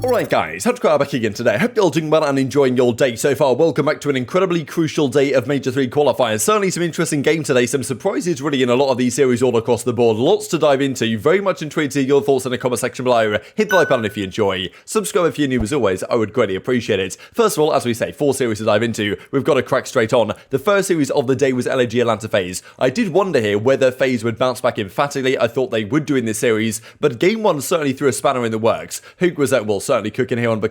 Alright guys, TacticalRab back again today. Hope you're all doing well and enjoying your day so far. Welcome back to an incredibly crucial day of Major 3 qualifiers. Certainly some interesting games today, some surprises really in a lot of these series all across the board. Lots to dive into. Very much intrigued to hear your thoughts in the comment section below. Hit the like button if you enjoy. Subscribe if you're new as always, I would greatly appreciate it. First of all, as we say, 4 series to dive into. We've got to crack straight on. The first series of the day was LAG Atlanta FaZe. I did wonder here whether FaZe would bounce back emphatically. I thought they would do in this series, but game 1 certainly threw a spanner in the works. Huke was certainly cooking here on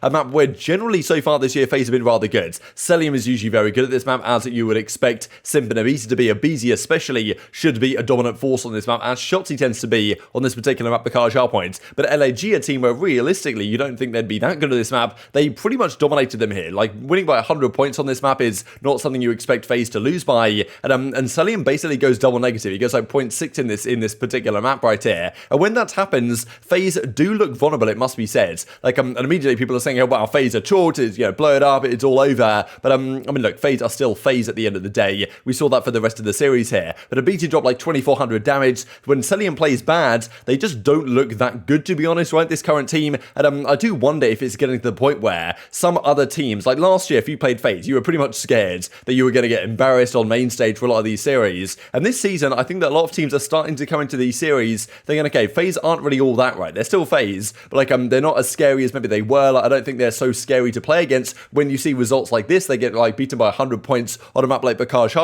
a map where generally so far this year FaZe have been rather good. Cellium is usually very good at this map, as you would expect Simp and aBeZy to be. aBeZy especially should be a dominant force on this map, as Shotzzy tends to be on this particular map, Points. But LAG, a team where realistically you don't think they'd be that good at this map, they pretty much dominated them here. Like, winning by 100 points on this map is not something you expect FaZe to lose by, and Cellium basically goes double negative. He goes like 0.6 in this particular map right here, and when that happens, FaZe do look vulnerable, it must be said. Like, and immediately people are saying, oh wow, FaZe are chalked, it's, blow it up, it's all over. But I mean, look, FaZe are still FaZe at the end of the day. We saw that for the rest of the series here. But aBeZy dropped like 2400 damage. When Cellium plays bad, they just don't look that good, to be honest, right? This current team. And I do wonder if it's getting to the point where some other teams, like last year, if you played FaZe, you were pretty much scared that you were going to get embarrassed on main stage for a lot of these series. And this season, I think that a lot of teams are starting to come into these series thinking, okay, FaZe aren't really all that, right? They're still FaZe, but like they're not as scary as maybe they were. Like, I don't think they're so scary to play against. When you see results like this, they get like beaten by 100 points on a map like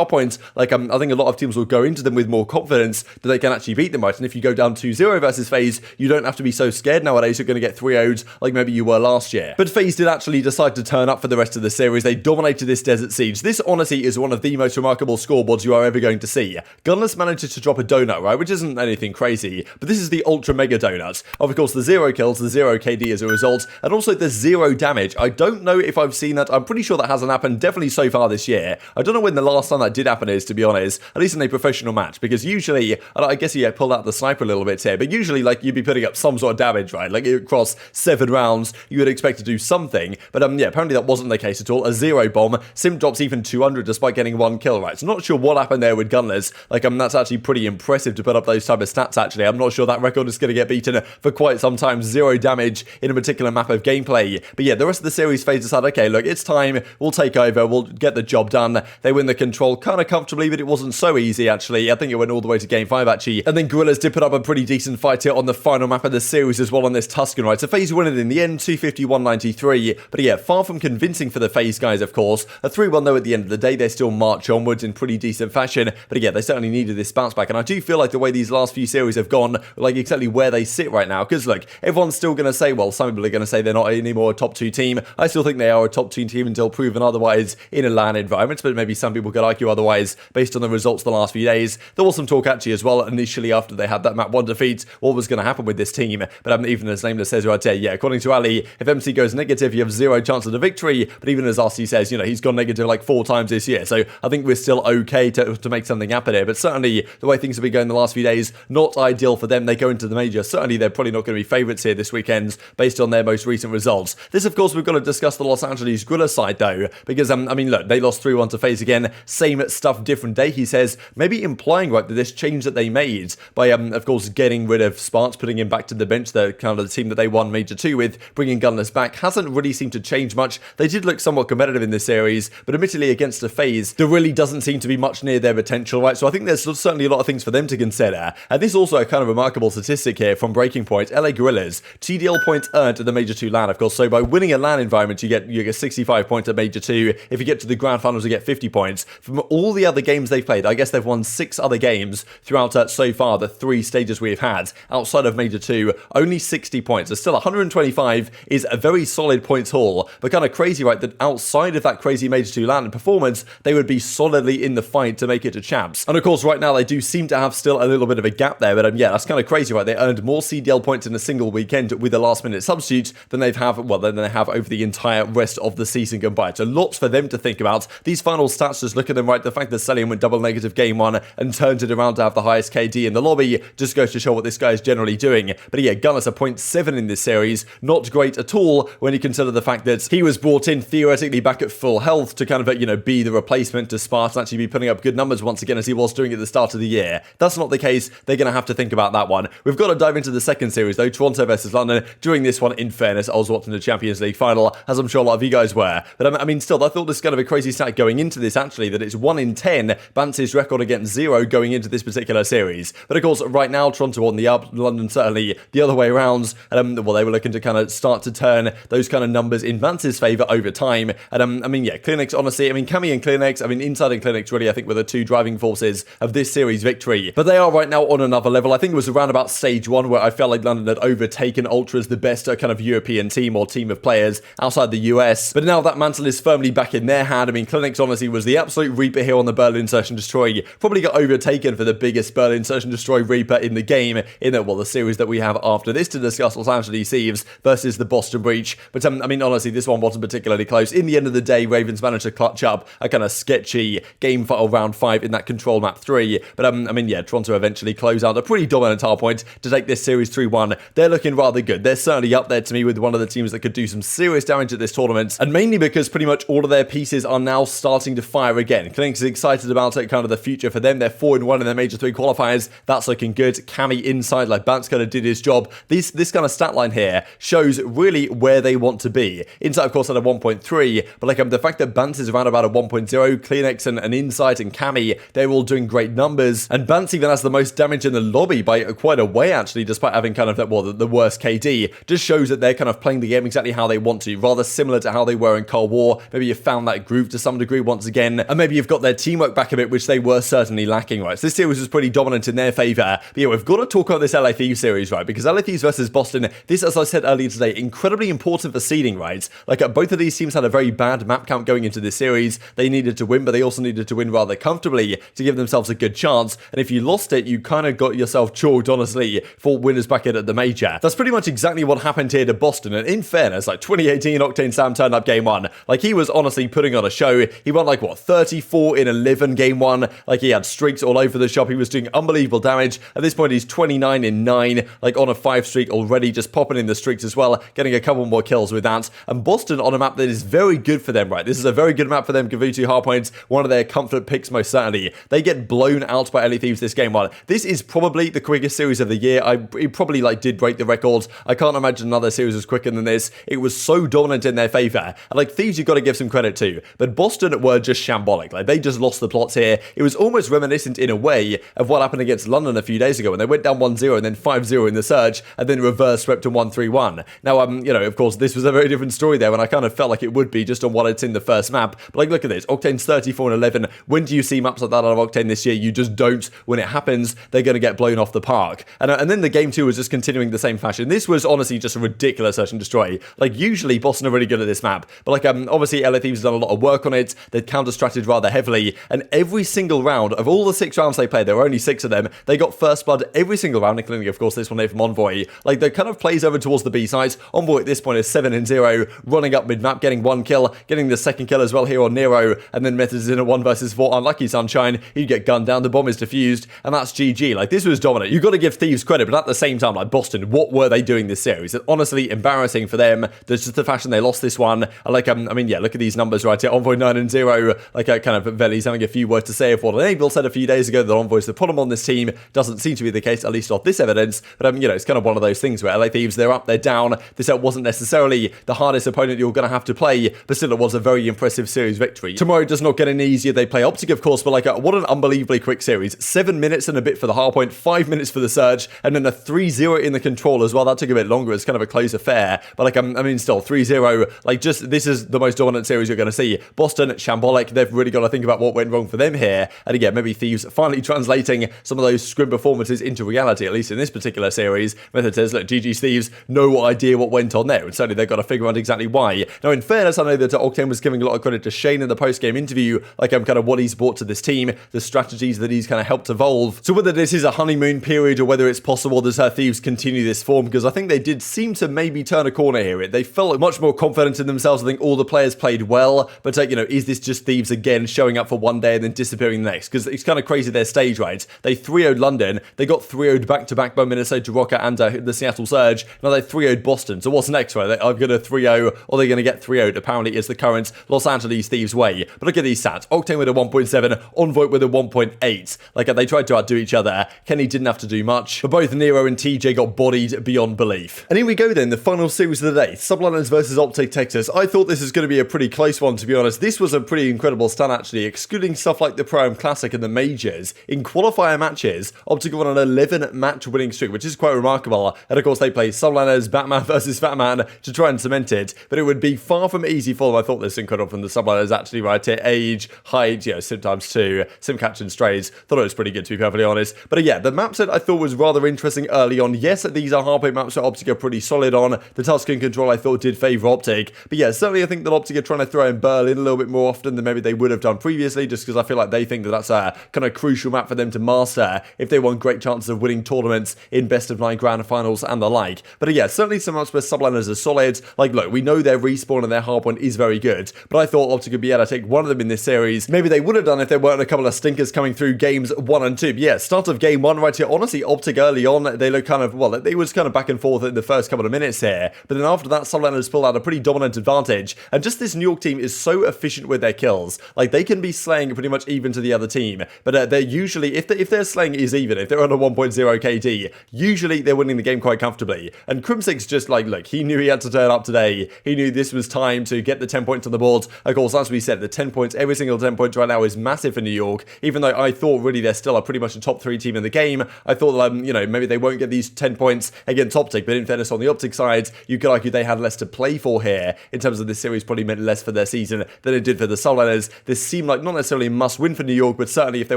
Points. Like, I think a lot of teams will go into them with more confidence that they can actually beat them, right? And if you go down 2-0 versus FaZe, you don't have to be so scared nowadays you're going to get 3-0'd like maybe you were last year. But FaZe did actually decide to turn up for the rest of the series. They dominated this Desert Siege. This honestly is one of the most remarkable scoreboards you are ever going to see. Gunless manages to drop a donut, right? Which isn't anything crazy, but this is the ultra mega donut. Of course, the 0 kills, the 0 KD as a result, and also the 0 damage. I don't know if I've seen that. I'm pretty sure that hasn't happened, definitely so far this year. I don't know when the last time that did happen is, to be honest, at least in a professional match, because usually, I guess you pull out the sniper a little bit here, but usually like you'd be putting up some sort of damage, right? Like across 7 rounds, you would expect to do something, but yeah, apparently that wasn't the case at all. A 0 bomb. Simp drops even 200 despite getting 1 kill, right? So not sure what happened there with Gunless. Like, that's actually pretty impressive to put up those type of stats, actually. I'm not sure that record is going to get beaten for quite some time. 0 damage in a particular map of gameplay. But yeah, the rest of the series FaZe decided, okay, look, it's time, we'll take over, we'll get the job done. They win the control kind of comfortably, but it wasn't so easy, actually. I think it went all the way to game 5, actually. And then Guerrillas did put up a pretty decent fight here on the final map of the series as well on this Tuscan, right? So FaZe win it in the end, 250-193. But yeah, far from convincing for the FaZe guys, of course. A 3-1 though at the end of the day. They still march onwards in pretty decent fashion. But again, they certainly needed this bounce back. And I do feel like the way these last few series have gone, like exactly where they sit right now. Because look, everyone's still going to say, well, some people are going to say they're not anymore a top 2 team. I still think they are a top 2 team until proven otherwise in a LAN environment, but maybe some people could argue otherwise based on the results the last few days. There was some talk actually as well initially after they had that map 1 defeat, what was going to happen with this team. But even as Nameless says right there, yeah, according to Ali, if MC goes negative, you have 0 chance of the victory. But even as RC says, he's gone negative like 4 times this year. So I think we're still okay to make something happen here. But certainly the way things have been going the last few days, not ideal for them. They go into the major. Certainly they're probably not going to be favourites here this weekend based on their most recent results. This, of course, we've got to discuss the Los Angeles Guerrillas side though, because I mean, look, they lost 3-1 to FaZe again. Same stuff, different day, he says, maybe implying, right, that this change that they made by, of course, getting rid of Spart, putting him back to the bench, the kind of the team that they won Major 2 with, bringing Gunless back, hasn't really seemed to change much. They did look somewhat competitive in this series, but admittedly against a FaZe, there really doesn't seem to be much near their potential, right? So I think there's certainly a lot of things for them to consider. And this is also a kind of remarkable statistic here from Breaking Point. LA Guerrillas, TDL points earned at the Major 2 LAN, of course. So by winning a LAN environment, you get 65 points at Major 2. If you get to the Grand Finals, you get 50 points. From all the other games they've played, I guess they've won 6 other games throughout so far, the 3 stages we've had. Outside of Major 2, only 60 points. So still 125 is a very solid points haul, but kind of crazy, right, that outside of that crazy Major 2 LAN performance, they would be solidly in the fight to make it to champs. And of course, right now, they do seem to have still a little bit of a gap there, but yeah, that's kind of crazy, right? They earned more CDL points in a single weekend with a last-minute substitute than they have over the entire rest of the season combined. So lots for them to think about. These final stats, just look at them, right? The fact that Cellium went double negative game 1 and turned it around to have the highest KD in the lobby just goes to show what this guy is generally doing. But yeah, Gunless a 0.7 in this series. Not great at all when you consider the fact that he was brought in theoretically back at full health to kind of, be the replacement to Spart and actually be putting up good numbers once again as he was doing at the start of the year. That's not the case. They're going to have to think about that one. We've got to dive into the second series though, Toronto versus London. During this one, in fairness, I was watching the Champions League final, as I'm sure a lot of you guys were. But I mean, still, I thought this was kind of a crazy stat going into this, actually, that it's 1 in 10 Bance's record against 0 going into this particular series. But of course, right now, Toronto on the up, London certainly the other way around. Well, they were looking to kind of start to turn those kind of numbers in Bance's favour over time. And I mean, yeah, CleanX, honestly, I mean, Cammy and CleanX, I mean, Inside and CleanX really, I think, were the two driving forces of this series victory. But they are right now on another level. I think it was around about stage 1 where I felt like London had overtaken Ultra as the best kind of European team or team of players outside the US. But now that mantle is firmly back in their hand. I mean, CleanX honestly was the absolute reaper here on the Berlin Search and Destroy. Probably got overtaken for the biggest Berlin Search and Destroy reaper in the game in the series that we have after this to discuss, Los Angeles Thieves versus the Boston Breach. But I mean, honestly, this one wasn't particularly close. In the end of the day, Ravens managed to clutch up a kind of sketchy game for round 5 in that control map 3. But I mean, yeah, Toronto eventually close out a pretty dominant hardpoint to take this series 3-1. They're looking rather good. They're certainly up there to me with one of the teams that could do some serious damage at this tournament, and mainly because pretty much all of their pieces are now starting to fire again. CleanX is excited about it, kind of the future for them. They're 4-1 in their Major 3 qualifiers. That's looking good. Cammy inside, like Bance kind of did his job. This kind of stat line here shows really where they want to be. Inside, of course, at a 1.3, but like the fact that Bance is around about a 1.0, CleanX and Insight and Cammy, they're all doing great numbers, and Bance even has the most damage in the lobby by quite a way, actually, despite having kind of the worst KD. Just shows that they're kind of playing the game exactly how they want to, rather similar to how they were in Cold War. Maybe you've found that groove to some degree once again, and maybe you've got their teamwork back a bit, which they were certainly lacking, right? So this series was pretty dominant in their favour. But yeah, we've got to talk about this LA Thieves series, right? Because LA Thieves versus Boston, this, as I said earlier today, incredibly important for seeding, right? Like, both of these teams had a very bad map count going into this series. They needed to win, but they also needed to win rather comfortably to give themselves a good chance. And if you lost it, you kind of got yourself chalked, honestly, for winners bracket at the major. That's pretty much exactly what happened here to Boston. And in fairness, like 2018 Octane Sam turned up game 1. Like, he was honestly putting on a show. He won like, what, 34 in 11 game 1. Like, he had streaks all over the shop. He was doing unbelievable damage. At this point, he's 29 in 9, like on a 5 streak already, just popping in the streaks as well, getting a couple more kills with that. And Boston on a map that is very good for them, right? This is a very good map for them. Gavutu hardpoints, one of their comfort picks most certainly. They get blown out by LA Thieves this game 1. This is probably the quickest series of the year. It probably like did break the records. I can't imagine another series was quicker than this. It was so dominant in their favour. And like Thieves, you've got to give some credit to. But Boston were just shambolic. Like, they just lost the plots here. It was almost reminiscent in a way of what happened against London a few days ago when they went down 1-0 and then 5-0 in the surge and then reverse swept to 1-3-1. Now, you know, of course, this was a very different story there, and I kind of felt like it would be just on what it's in the first map. But like, look at this. Octane's 34 and 11. When do you see maps like that out of Octane this year? You just don't. When it happens, they're going to get blown off the park. And then the game 2 was just continuing the same fashion. This was honestly just a ridiculous search and destroy. Like, usually Boston are really good at this map, but like obviously LA Thieves has done a lot of work on it. They'd counter-stratted rather heavily, and every single round of all the 6 rounds they played, there were only 6 of them, they got first blood every single round, including of course this one here from Envoy. Like, the kind of plays over towards the B side. Envoy at this point is 7-0, running up mid-map, getting 1 kill, getting the 2nd kill as well here on Nero, and then Methods in a 1 versus 4. Unlucky Sunshine, you get gunned down, the bomb is defused, and that's GG. Like, this was dominant. You've got to give Thieves credit, but at the same time, like, Boston, what were they doing this series? It's honestly embarrassing for them. There's just the fashion they lost this one. Like, I mean, yeah, look at these numbers right here. Envoy 9-0, like, kind of Veli's having a few words to say of what Enable said a few days ago, that Envoy's the problem on this team. Doesn't seem to be the case, at least off this evidence, but you know, it's kind of one of those things where LA Thieves, they're up, they're down. This wasn't necessarily the hardest opponent you're going to have to play, but still it was a very impressive series victory. Tomorrow does not get any easier. They play OpTic, of course, but like, what an unbelievably quick series. 7 minutes and a bit for the hardpoint, 5 minutes for the surge, and then a 3-0 in the control as well. That took a bit longer. It's kind of a close affair, but like, I mean, still 3-0, like, just, this is the most dominant series you're going to see. Boston, shambolic. They've really got to think about what went wrong for them here, and again, maybe Thieves finally translating some of those scrim performances into reality, at least in this particular series. Method says, look, GG's Thieves, no idea what went on there, and certainly they've got to figure out exactly why. Now, in fairness, I know that Octane was giving a lot of credit to Shane in the post-game interview, like, kind of what he's brought to this team, the strategies that he's kind of helped evolve. So whether this is a honeymoon period or whether it's possible that Thieves continue this form, because I think they did seem to maybe turn a corner here. They felt much more confident in themselves. I think all the players played well, but you know, is this just Thieves again showing up for one day and then disappearing the next? Because it's kind of crazy their stage, right? They 3-0'd London, they got 3-0'd back-to-back by Minnesota Rokkr and the Seattle Surge. Now they 3-0'd Boston. So what's next, right? They are going to 3-0, or they're going to get 3-0'd, apparently is the current Los Angeles Thieves way. But look at these stats. Octane with a 1.7, Envoy with a 1.8. Like, they tried to outdo each other. Kenny didn't have to do much, but both Nero and TJ got bodied beyond belief. And here we go then, the final series of the day, Subliners versus OpTic Texas. I thought this was going to be a pretty close one, to be honest. This was a pretty incredible stand, actually, excluding stuff like the Pro-Am Classic and the Majors. In qualifier matches, OpTic won an 11-match winning streak, which is quite remarkable. And of course, they play Subliners, Batman versus Fatman to try and cement it. But it would be far from easy for them. I thought this incredible from the Subliners, actually, right here. Age, height, Simp ×2, Simp catching strays. Thought it was pretty good, to be perfectly honest. But yeah, the map set I thought was rather interesting early on. Yes, these are hardpoint maps that OpTic are pretty solid on. The Tuscan control I thought did favour OpTic. But yeah, certainly I think that OpTic are trying to throw in Berlin a little bit more often than maybe they would have done previously, just because I feel like they think that that's a kind of crucial map for them to master if they want great chances of winning tournaments in best of 9 grand finals and the like. But yeah, certainly some maps where Subliners are solid. Like, look, we know their respawn and their hardpoint is very good, but I thought OpTic would be able to take one of them in this series. Maybe they would have done if there weren't a couple of stinkers coming through games 1 and 2. But yeah, start of game 1 right here. Honestly, OpTic early on, they look kind of, well, they was kind of back and forth in the first couple of minutes here, but then after that, Subliners pulled out a pretty dominant advantage, and just this New York team is so efficient with their kills. Like, they can be slaying pretty much even to the other team, but they're usually, if their slaying is even, if they're on a 1.0 KD, usually they're winning the game quite comfortably. And Crimsix just like, look, he knew he had to turn up today. He knew this was time to get the 10 points on the board. Of course, as we said, the 10 points, every single 10 points right now is massive for New York, even though I thought really they're still pretty much a top 3 team in the game. I thought that, maybe they won't get these 10 points against OpTic, but in fairness, on the OpTic side, you could argue they had less to play for here. In terms of this series, probably meant less for their season than it did for the Subliners. This seemed like not necessarily a must-win for New York, but certainly if they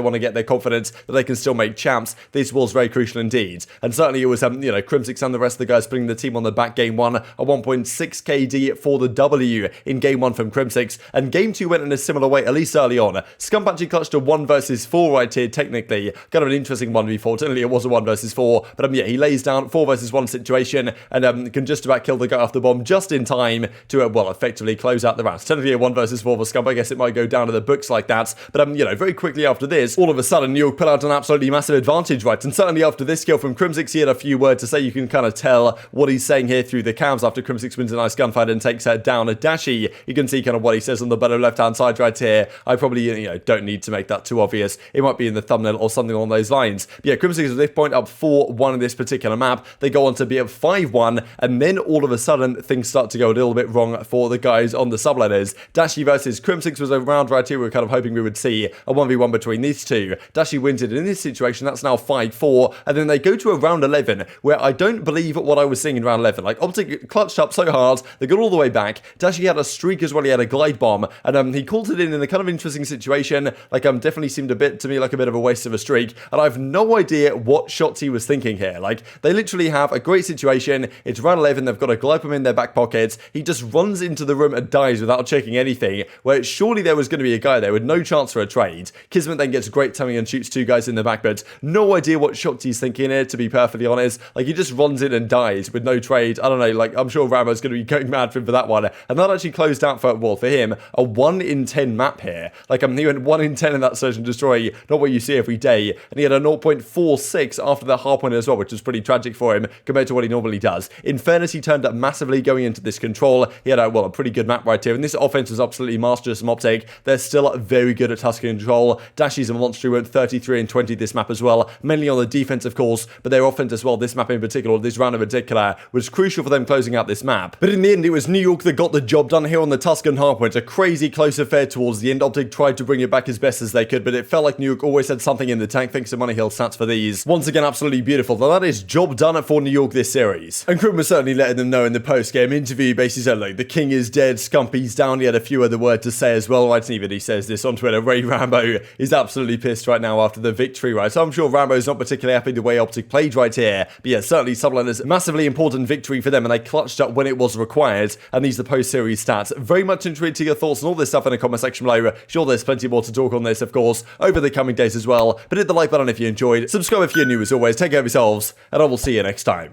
want to get their confidence that they can still make champs, this was very crucial indeed. And certainly it was, Crimsix and the rest of the guys putting the team on the back game 1, a 1.6 KD for the W in game 1 from Crimsix, and game 2 went in a similar way, at least early on. Scump actually clutched a 1 versus 4 right here, technically. Kind of an interesting 1v4. Technically it was a 1 versus 4, but he lays down 4 versus 1 situation, and can just about kill the guy off the bomb just in time to, effectively close out the round. Technically a 1 versus 4 for Scump. I guess it might go down to the books like that, but very quickly after this, all of a sudden, New York put out an absolutely massive advantage, right? And certainly after this kill from Crimsix, he had a few words to say. You can kind of tell what he's saying here through the cams after Crimsix wins a nice gunfight and takes down a Dashy. You can see kind of what he says on the bottom left-hand side right here. I probably, don't need to make that too obvious. It might be in the thumbnail or something along those lines. But yeah, Crimsix at this point up 4-1 in this particular map. They go on to be up 5-1, and then all of a sudden, things start to go a little bit wrong for the guys on the Subliners. Dashy versus Crimsix was a round right here. We were kind of hoping we would see a 1v1 between these two. Dashy wins it in this situation. That's now 5-4, and then they go to a round 11, where I don't believe what I was seeing in round 11. Like, OpTic clutched up so hard, they got all the way back. Dashy had a streak as well. He had a glide bomb, and he called it in a kind of interesting situation. Like, definitely seemed a bit, to me, like a bit of a waste of a streak, and I have no idea what shots he was thinking here. Like, they literally have a great situation. It's round 11. They've got a glide bomb in their back pockets. He just runs into the room and dies without checking anything, where surely there was going to be a guy there with no chance for a trade. Kismet then gets great timing and shoots 2 guys in the back, but no idea what shots he's thinking here, to be perfectly honest. Like, he just runs in and dies with no trade. I don't know, like, I'm sure Rambo's going to be going mad for him for that one. And that actually closed out for him, a 1 in 10 map here. Like, he went 1 in 10 in that Search and Destroy, not what you see every day. And he had a 0.46 after the hard point as well, which was pretty tragic for him compared to what he normally does. In fairness, he turned up massively going into this control. He had a pretty good map right here. And this offense was absolutely masterless from OpTic. They're still very good at Tuscan control. Dashy's a monster who went 33 and 20 this map as well, mainly on the defense, of course, but their offense as well, this map in particular, this round in particular, was crucial for them closing out this map. But in the end, it was New York that got the job done here on the Tuscan hardpoint. A crazy close affair towards the end. OpTic tried to bring it back as best as they could, but it felt like New York always had something in the tank. Thanks to Money Hill stats for these. Once again, absolutely beautiful. Now that is job done for New York this series. And Crim was certainly letting them know in the post-game interview, basically said, like, the king is dead, Scumpy's down. He had a few other words to say as well, right? And even he says this on Twitter. Ray Rambo is absolutely pissed right now after the victory, right? So I'm sure Rambo's not particularly happy the way OpTic played right here. But yeah, certainly Subliners, massively important victory for them, and they clutched up when it was required. And these are the post-series stats. Very much intrigued to your thoughts on all this stuff in the comment section below. Sure, there's plenty more to talk on this, of course, over the coming days as well. But hit the like button if you enjoyed. Subscribe if you're new as always. Take care of yourselves, and I will see you next time.